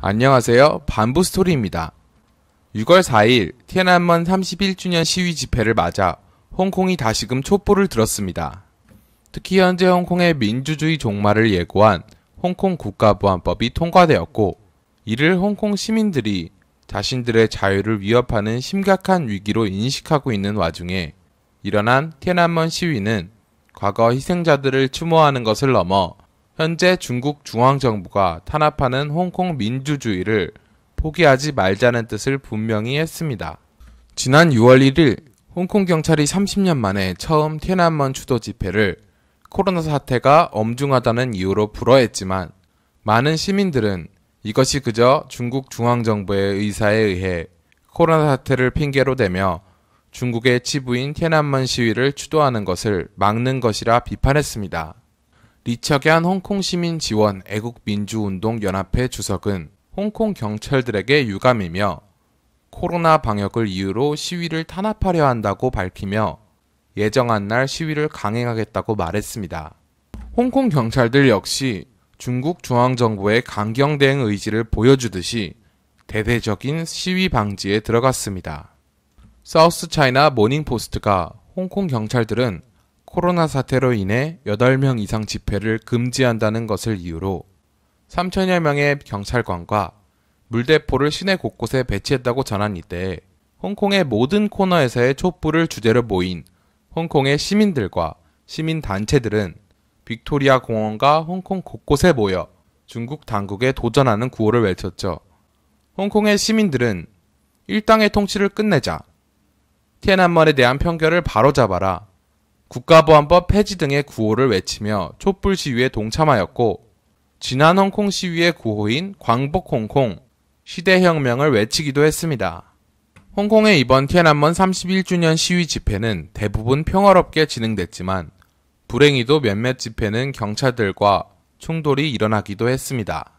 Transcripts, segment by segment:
안녕하세요. 반부스토리입니다. 6월 4일 티안안먼 31주년 시위 집회를 맞아 홍콩이 다시금 촛불을 들었습니다. 특히 현재 홍콩의 민주주의 종말을 예고한 홍콩 국가보안법이 통과되었고, 이를 홍콩 시민들이 자신들의 자유를 위협하는 심각한 위기로 인식하고 있는 와중에 일어난 티안안먼 시위는 과거 희생자들을 추모하는 것을 넘어 현재 중국 중앙정부가 탄압하는 홍콩 민주주의를 포기하지 말자는 뜻을 분명히 했습니다. 지난 6월 1일 홍콩 경찰이 30년 만에 처음 티안안먼 추도 집회를 코로나 사태가 엄중하다는 이유로 불허했지만, 많은 시민들은 이것이 그저 중국 중앙정부의 의사에 의해 코로나 사태를 핑계로 대며 중국의 치부인 티안안먼 시위를 추도하는 것을 막는 것이라 비판했습니다. 리척얀 홍콩 시민 지원 애국민주운동연합회 주석은 홍콩 경찰들에게 유감이며 코로나 방역을 이유로 시위를 탄압하려 한다고 밝히며 예정한 날 시위를 강행하겠다고 말했습니다. 홍콩 경찰들 역시 중국 중앙정부의 강경 대응 의지를 보여주듯이 대대적인 시위 방지에 들어갔습니다. 사우스 차이나 모닝포스트가 홍콩 경찰들은 코로나 사태로 인해 8명 이상 집회를 금지한다는 것을 이유로 3천여 명의 경찰관과 물대포를 시내 곳곳에 배치했다고 전한 이때, 홍콩의 모든 코너에서의 촛불을 주제로 모인 홍콩의 시민들과 시민단체들은 빅토리아 공원과 홍콩 곳곳에 모여 중국 당국에 도전하는 구호를 외쳤죠. 홍콩의 시민들은 일당의 통치를 끝내자, 티안안먼에 대한 편견을 바로잡아라, 국가보안법 폐지 등의 구호를 외치며 촛불 시위에 동참하였고, 지난 홍콩 시위의 구호인 광복 홍콩, 시대혁명을 외치기도 했습니다. 홍콩의 이번 티안안먼 31주년 시위 집회는 대부분 평화롭게 진행됐지만, 불행히도 몇몇 집회는 경찰들과 충돌이 일어나기도 했습니다.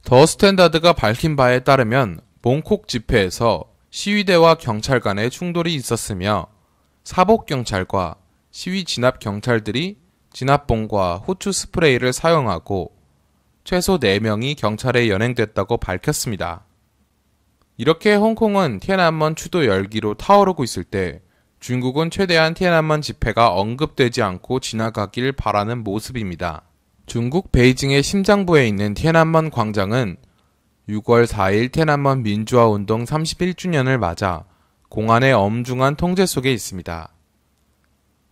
더 스탠다드가 밝힌 바에 따르면 몽콕 집회에서 시위대와 경찰 간의 충돌이 있었으며, 사복경찰과 시위 진압 경찰들이 진압봉과 후추 스프레이를 사용하고 최소 4명이 경찰에 연행됐다고 밝혔습니다. 이렇게 홍콩은 티안안먼 추도 열기로 타오르고 있을 때, 중국은 최대한 티안안먼 집회가 언급되지 않고 지나가길 바라는 모습입니다. 중국 베이징의 심장부에 있는 티안안먼 광장은 6월 4일 티안안먼 민주화운동 31주년을 맞아 공안의 엄중한 통제 속에 있습니다.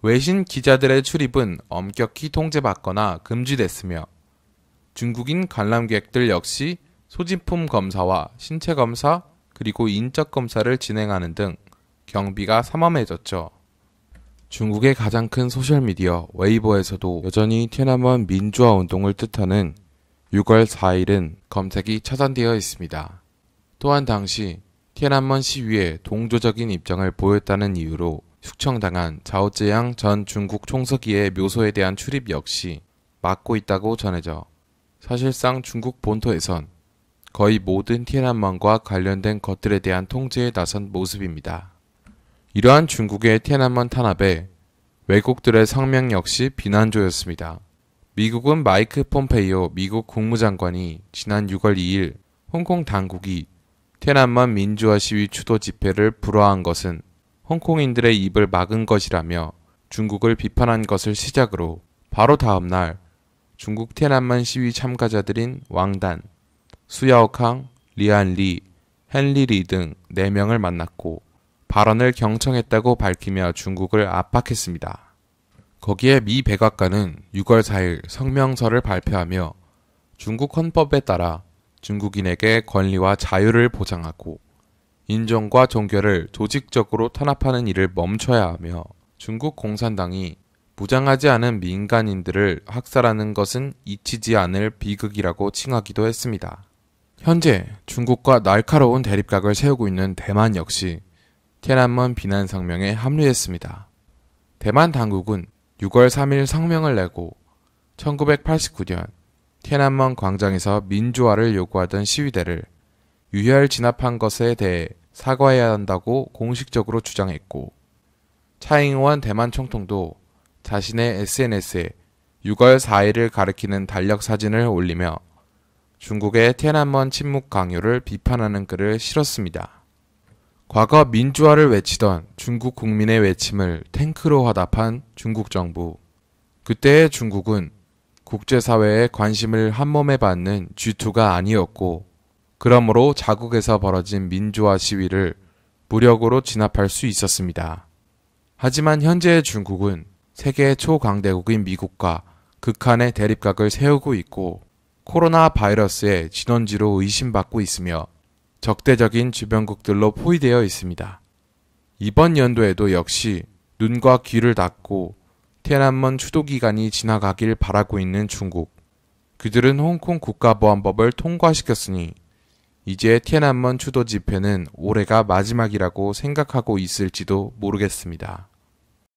외신 기자들의 출입은 엄격히 통제받거나 금지됐으며, 중국인 관람객들 역시 소지품 검사와 신체 검사 그리고 인적 검사를 진행하는 등 경비가 삼엄해졌죠. 중국의 가장 큰 소셜미디어 웨이보에서도 여전히 티안안먼 민주화 운동을 뜻하는 6월 4일은 검색이 차단되어 있습니다. 또한 당시 티안안먼 시위에 동조적인 입장을 보였다는 이유로 숙청당한 자오쯔양 전 중국 총서기의 묘소에 대한 출입 역시 막고 있다고 전해져 사실상 중국 본토에선 거의 모든 티안안먼과 관련된 것들에 대한 통제에 나선 모습입니다. 이러한 중국의 티안안먼 탄압에 외국들의 성명 역시 비난조였습니다. 미국은 마이크 폼페이오 미국 국무장관이 지난 6월 2일 홍콩 당국이 티안안먼 민주화 시위 추도 집회를 불허한 것은 홍콩인들의 입을 막은 것이라며 중국을 비판한 것을 시작으로 바로 다음날 중국 티안안먼 시위 참가자들인 왕단, 수야오캉, 리안리, 헨리 등 4명을 만났고 발언을 경청했다고 밝히며 중국을 압박했습니다. 거기에 미 백악관은 6월 4일 성명서를 발표하며 중국 헌법에 따라 중국인에게 권리와 자유를 보장하고 인종과 종교를 조직적으로 탄압하는 일을 멈춰야 하며, 중국 공산당이 무장하지 않은 민간인들을 학살하는 것은 잊히지 않을 비극이라고 칭하기도 했습니다. 현재 중국과 날카로운 대립각을 세우고 있는 대만 역시 티안안먼 비난 성명에 합류했습니다. 대만 당국은 6월 3일 성명을 내고 1989년 티안안먼 광장에서 민주화를 요구하던 시위대를 유혈 진압한 것에 대해 사과해야 한다고 공식적으로 주장했고, 차잉원 대만 총통도 자신의 SNS에 6월 4일을 가리키는 달력 사진을 올리며 중국의天安门 침묵 강요를 비판하는 글을 실었습니다. 과거 민주화를 외치던 중국 국민의 외침을 탱크로 화답한 중국 정부. 그때의 중국은 국제사회의 관심을 한몸에 받는 G2가 아니었고, 그러므로 자국에서 벌어진 민주화 시위를 무력으로 진압할 수 있었습니다. 하지만 현재의 중국은 세계 초강대국인 미국과 극한의 대립각을 세우고 있고, 코로나 바이러스의 진원지로 의심받고 있으며 적대적인 주변국들로 포위되어 있습니다. 이번 연도에도 역시 눈과 귀를 닫고天安门 추도기간이 지나가길 바라고 있는 중국. 그들은 홍콩 국가보안법을 통과시켰으니 이제天安門 추도 집회는 올해가 마지막이라고 생각하고 있을지도 모르겠습니다.